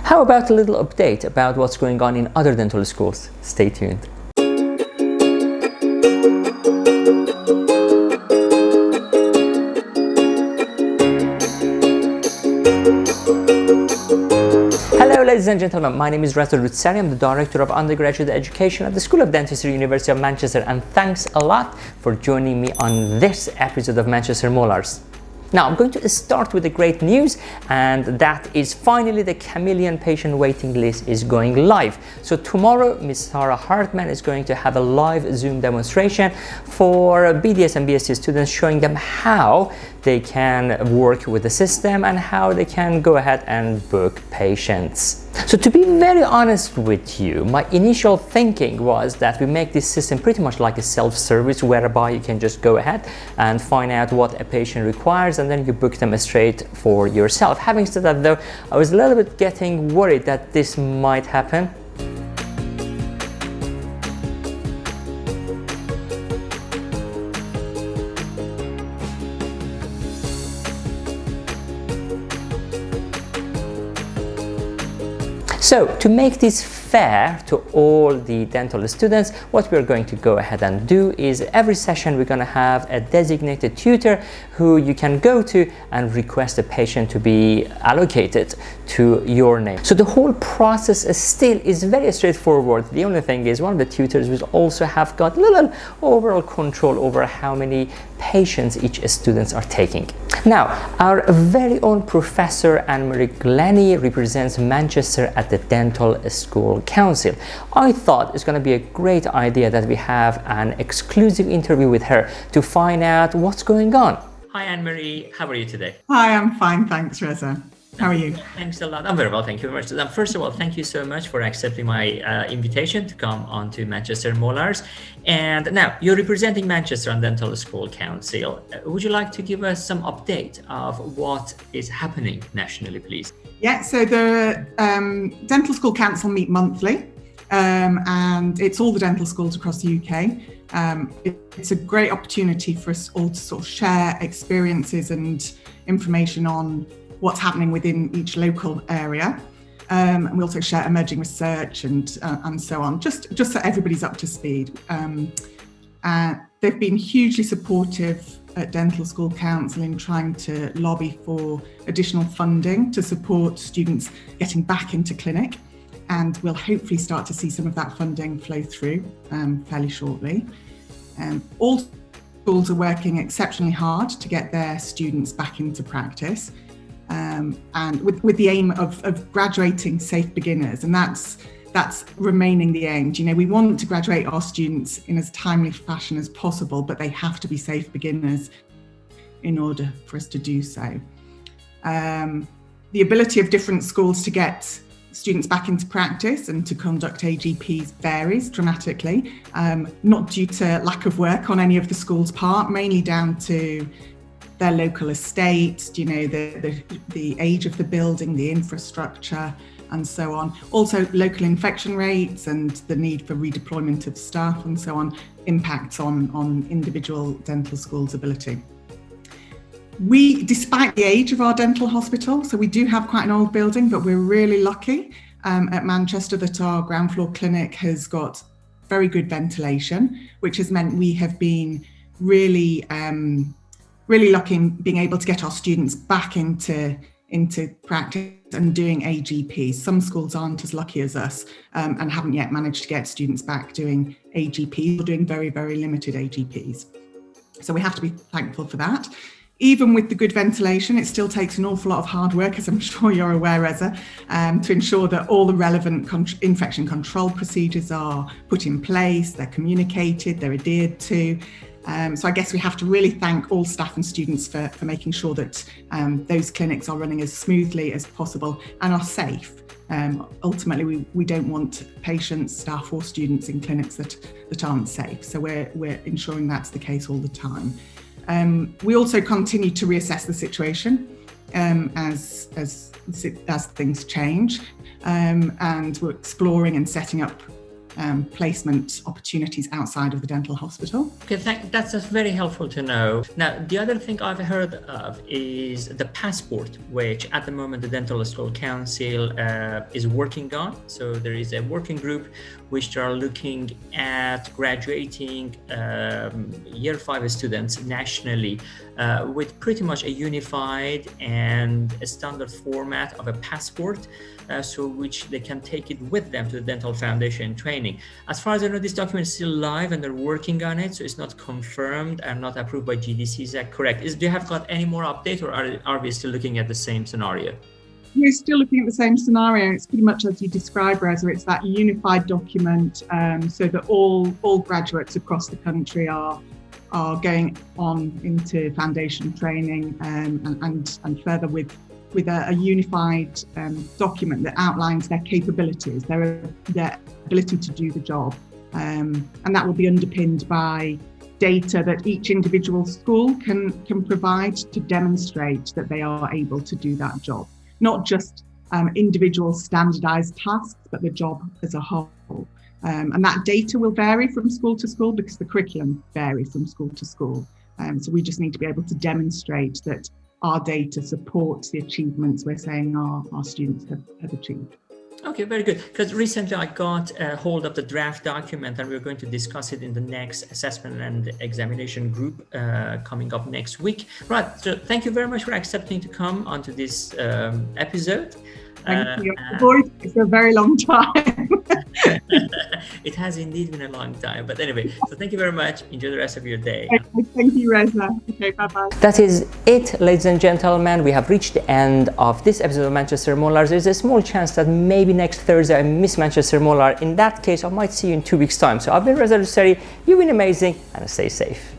How about a little update about what's going on in other dental schools? Stay tuned. Hello ladies and gentlemen, my name is Reza Roudsari. I'm the Director of Undergraduate Education at the School of Dentistry, University of Manchester, and thanks a lot for joining me on this episode of Manchester Molars. Now I'm going to start with the great news, and that is finally the Chameleon patient waiting list is going live. So tomorrow Ms. Sarah Hartman is going to have a live Zoom demonstration for BDS and BSc students, showing them how they can work with the system and how they can go ahead and book patients. So to be very honest with you, my initial thinking was that we make this system pretty much like a self-service, whereby you can just go ahead and find out what a patient requires and then you book them straight for yourself. Having said that though, I was a little bit getting worried that this might happen. So to make this fair to all the dental students, what we're going to go ahead and do is every session we're going to have a designated tutor who you can go to and request a patient to be allocated to your name. So the whole process is very straightforward. The only thing is one of the tutors will also have got a little overall control over how many patients each students are taking. Now, our very own Professor Anne-Marie Glennie represents Manchester at the Dental School Council. I thought it's going to be a great idea that we have an exclusive interview with her to find out what's going on. Hi Anne-Marie, how are you today? Hi, I'm fine, thanks Reza. How are you? Thanks a lot. I'm very well, thank you very much. First of all, thank you so much for accepting my invitation to come on to Manchester Molars. And now, you're representing Manchester on Dental School Council. Would you like to give us some update of what is happening nationally, please? Yeah, so the Dental School Council meet monthly, and it's all the dental schools across the UK. It's a great opportunity for us all to sort of share experiences and information on what's happening within each local area. And we also share emerging research and so on, just so everybody's up to speed. They've been hugely supportive at Dental School Council in trying to lobby for additional funding to support students getting back into clinic. And we'll hopefully start to see some of that funding flow through fairly shortly. All schools are working exceptionally hard to get their students back into practice. And with the aim of graduating safe beginners, and that's remaining the aim. You know, we want to graduate our students in as timely fashion as possible, but they have to be safe beginners in order for us to do so. The ability of different schools to get students back into practice and to conduct AGPs varies dramatically, not due to lack of work on any of the schools' part, mainly down to their local estate, you know, the age of the building, the infrastructure, and so on. Also, local infection rates and the need for redeployment of staff and so on impacts on individual dental schools' ability. Despite the age of our dental hospital, so we do have quite an old building, but we're really lucky at Manchester that our ground floor clinic has got very good ventilation, which has meant we have been really lucky in being able to get our students back into practice and doing AGPs. Some schools aren't as lucky as us and haven't yet managed to get students back doing AGPs or doing very, very limited AGPs. So we have to be thankful for that. Even with the good ventilation, it still takes an awful lot of hard work, as I'm sure you're aware, Reza, to ensure that all the relevant infection control procedures are put in place, they're communicated, they're adhered to. So I guess we have to really thank all staff and students for making sure that those clinics are running as smoothly as possible and are safe. Ultimately, we don't want patients, staff or students in clinics that aren't safe. So we're ensuring that's the case all the time. We also continue to reassess the situation as things change, and we're exploring and setting up placement opportunities outside of the dental hospital. Okay, that's very helpful to know. Now, the other thing I've heard of is the passport, which at the moment the Dental School Council is working on. So there is a working group which are looking at graduating year 5 students nationally with pretty much a unified and a standard format of a passport, so which they can take it with them to the Dental Foundation training. As far as I know, this document is still live and they're working on it, so it's not confirmed and not approved by GDC. Is that correct? Do you have got any more update, or are we still looking at the same scenario? We're still looking at the same scenario. It's pretty much as you describe, Reza. It's that unified document, so that all graduates across the country are going on into foundation training, and further with a unified document that outlines their capabilities, their ability to do the job, and that will be underpinned by data that each individual school can provide to demonstrate that they are able to do that job. Not just individual standardized tasks, but the job as a whole. And that data will vary from school to school because the curriculum varies from school to school. So we just need to be able to demonstrate that our data supports the achievements we're saying our students have achieved. Okay, very good. Because recently I got hold of the draft document and we're going to discuss it in the next assessment and examination group coming up next week. Right, so thank you very much for accepting to come onto this episode. Thank you. It's a very long time. It has indeed been a long time. But anyway, so thank you very much. Enjoy the rest of your day. Thank you, Reza. Okay, bye-bye. That is it, ladies and gentlemen. We have reached the end of this episode of Manchester Molars. There's a small chance that maybe next Thursday I miss Manchester Molar. In that case, I might see you in 2 weeks' time. So I've been Reza Roudsari. You've been amazing, and stay safe.